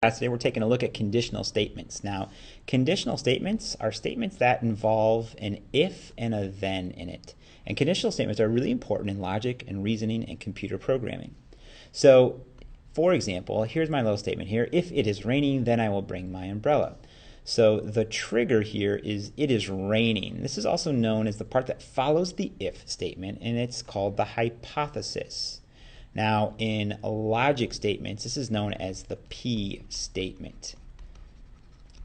Today we're taking a look at conditional statements. Now, conditional statements are statements that involve an if and a then in it. And conditional statements are really important in logic and reasoning and computer programming. So, for example, here's my little statement here. If it is raining, then I will bring my umbrella. So the trigger here is it is raining. This is also known as the part that follows the if statement, and it's called the hypothesis. Now, in logic statements, this is known as the P statement.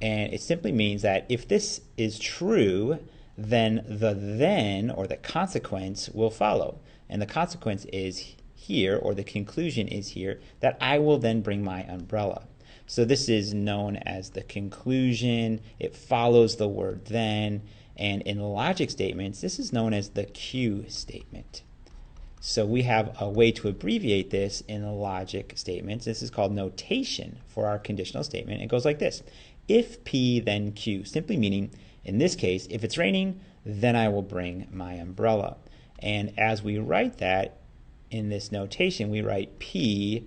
And it simply means that if this is true, then the then, or the consequence, will follow. And the consequence is here, or the conclusion is here, that I will then bring my umbrella. So this is known as the conclusion. It follows the word then. And in logic statements, this is known as the Q statement. So we have a way to abbreviate this in the logic statements. This is called notation for our conditional statement. It goes like this. If P, then Q, simply meaning, in this case, if it's raining, then I will bring my umbrella. And as we write that in this notation, we write P,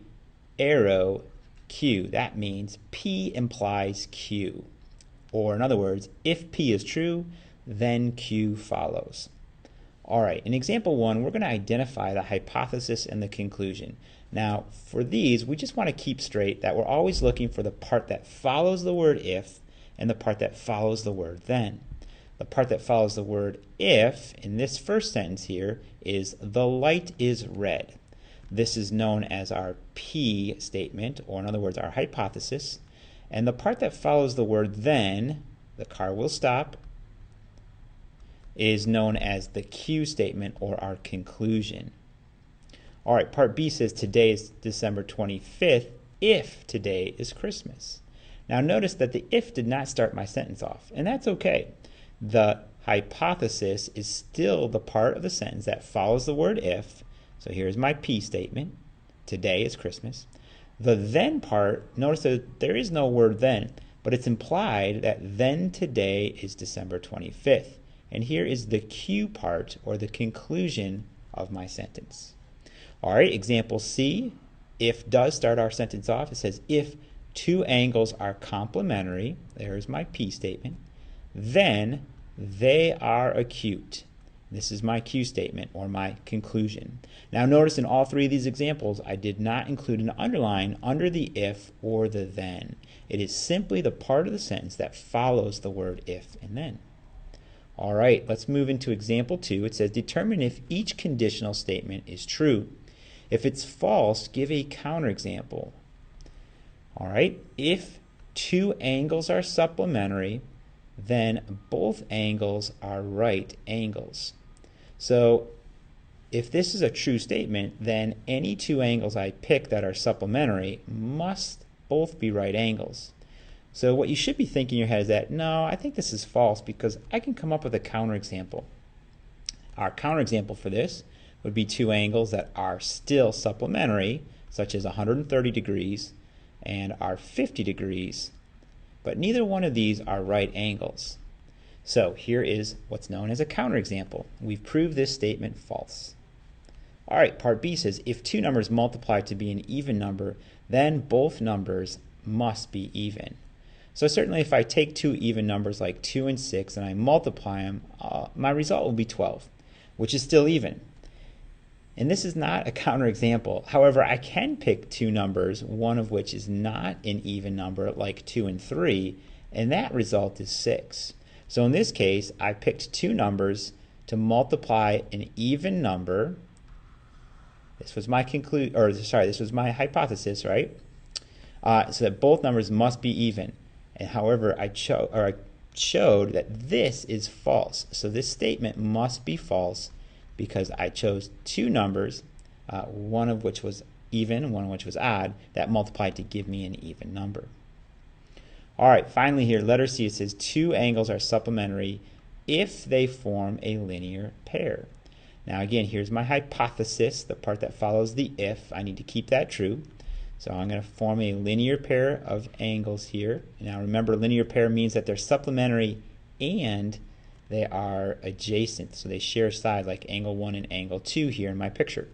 arrow, Q. That means P implies Q. Or in other words, if P is true, then Q follows. All right, in example 1, we're going to identify the hypothesis and the conclusion. Now, for these, we just want to keep straight that we're always looking for the part that follows the word if and the part that follows the word then. The part that follows the word if, in this first sentence here, is the light is red. This is known as our P statement, or in other words, our hypothesis. And the part that follows the word then, the car will stop, is known as the Q statement, or our conclusion. All right, part B says today is December 25th if today is Christmas. Now notice that the if did not start my sentence off, and that's okay. The hypothesis is still the part of the sentence that follows the word if. So here's my P statement. Today is Christmas. The then part, notice that there is no word then, but it's implied that then today is December 25th. And here is the Q part, or the conclusion of my sentence. All right, example C, if does start our sentence off. It says if two angles are complementary, there's my P statement, then they are acute. This is my Q statement, or my conclusion. Now notice in all three of these examples, I did not include an underline under the if or the then. It is simply the part of the sentence that follows the word if and then. All right, let's move into example 2. It says determine if each conditional statement is true. If it's false, give a counterexample. All right, if two angles are supplementary, then both angles are right angles. So if this is a true statement, then any two angles I pick that are supplementary must both be right angles. So what you should be thinking in your head is that, no, I think this is false because I can come up with a counterexample. Our counterexample for this would be two angles that are still supplementary, such as 130 degrees and are 50 degrees, but neither one of these are right angles. So here is what's known as a counterexample. We've proved this statement false. All right, part B says if two numbers multiply to be an even number, then both numbers must be even. So certainly if I take two even numbers like 2 and 6 and I multiply them, my result will be 12, which is still even. And this is not a counterexample. However, I can pick two numbers, one of which is not an even number like 2 and 3, and that result is 6. So in this case, I picked two numbers to multiply an even number. This was my this was my hypothesis, right? So that both numbers must be even. And however, I showed that this is false. So this statement must be false because I chose two numbers, one of which was even, one of which was odd, that multiplied to give me an even number. All right, finally here, letter C, it says two angles are supplementary if they form a linear pair. Now again, here's my hypothesis, the part that follows the if. I need to keep that true. So I'm going to form a linear pair of angles here. Now remember, linear pair means that they're supplementary and they are adjacent. So they share a side like angle 1 and angle 2 here in my picture.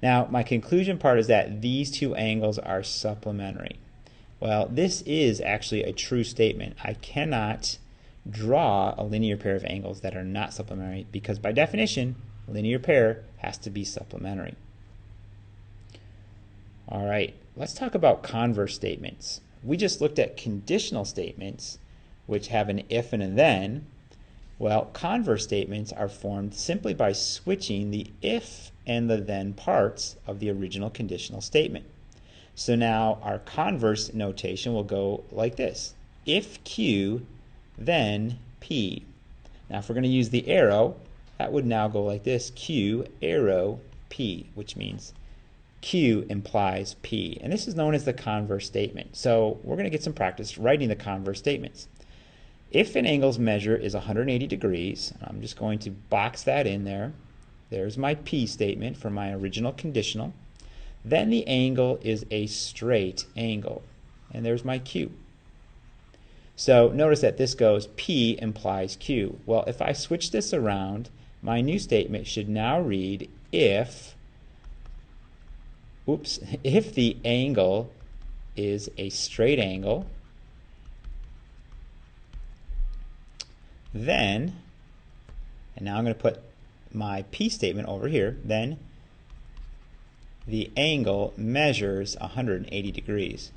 Now my conclusion part is that these two angles are supplementary. Well, this is actually a true statement. I cannot draw a linear pair of angles that are not supplementary because by definition, a linear pair has to be supplementary. All right, let's talk about converse statements. We just looked at conditional statements, which have an if and a then. Well, converse statements are formed simply by switching the if and the then parts of the original conditional statement. So now our converse notation will go like this. If Q, then P. Now if we're going to use the arrow, that would now go like this. Q, arrow, P, which means Q implies P. And this is known as the converse statement. So we're going to get some practice writing the converse statements. If an angle's measure is 180 degrees, I'm just going to box that in there. There's my P statement for my original conditional. Then the angle is a straight angle. And there's my Q. So notice that this goes P implies Q. Well, if I switch this around, my new statement should now read if the angle is a straight angle, then, and now I'm going to put my P statement over here, then the angle measures 180 degrees.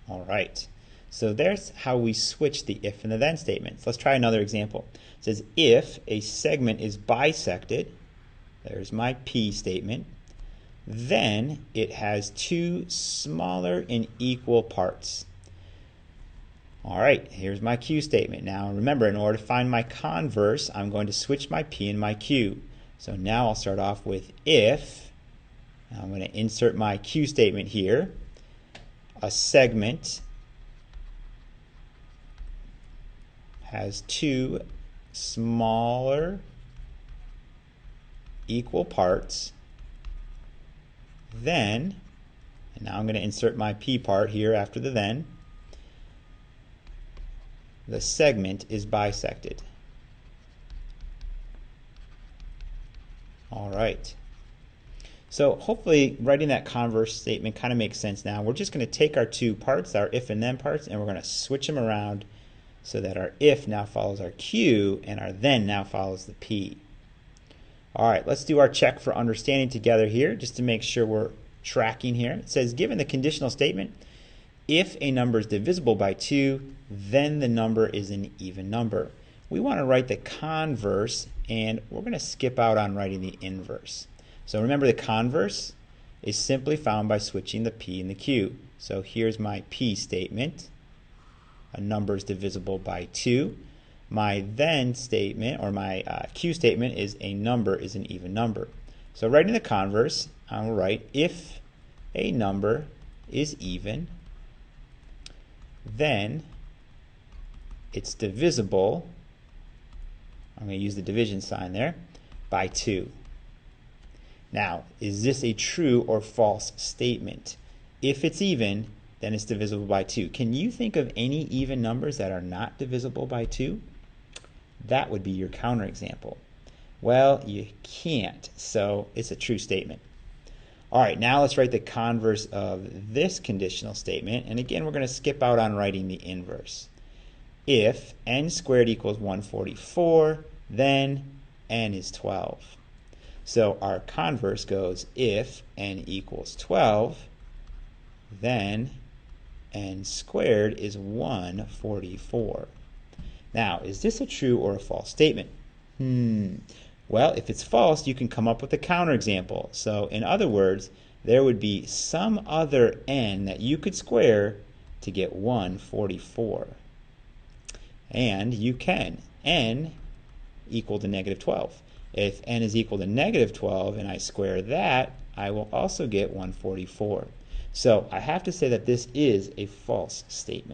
All right, so there's how we switch the if and the then statements. Let's try another example. It says if a segment is bisected, there's my P statement, then it has two smaller and equal parts. All right, here's my Q statement. Now remember, in order to find my converse, I'm going to switch my P and my Q. So now I'll start off with if. Now I'm going to insert my Q statement here. A segment has two smaller equal parts. Then, and now I'm going to insert my P part here after the then. The segment is bisected. All right. So hopefully writing that converse statement kind of makes sense now. We're just going to take our two parts, our if and then parts, and we're going to switch them around so that our if now follows our Q and our then now follows the P. All right, let's do our check for understanding together here just to make sure we're tracking here. It says, given the conditional statement, if a number is divisible by 2, then the number is an even number. We want to write the converse, and we're going to skip out on writing the inverse. So remember, the converse is simply found by switching the P and the Q. So here's my P statement. A number is divisible by 2. My then statement, or my Q statement, is a number is an even number. So writing the converse, I'll write if a number is even, then it's divisible, I'm going to use the division sign there, by 2. Now, is this a true or false statement? If it's even, then it's divisible by 2. Can you think of any even numbers that are not divisible by 2? That would be your counterexample. Well, you can't, so it's a true statement. All right, now let's write the converse of this conditional statement. And again, we're going to skip out on writing the inverse. If n squared equals 144, then n is 12. So our converse goes if n equals 12, then n squared is 144. Now, is this a true or a false statement? Well, if it's false, you can come up with a counterexample. So in other words, there would be some other n that you could square to get 144. And you can. N equal to negative 12. If n is equal to negative 12 and I square that, I will also get 144. So I have to say that this is a false statement.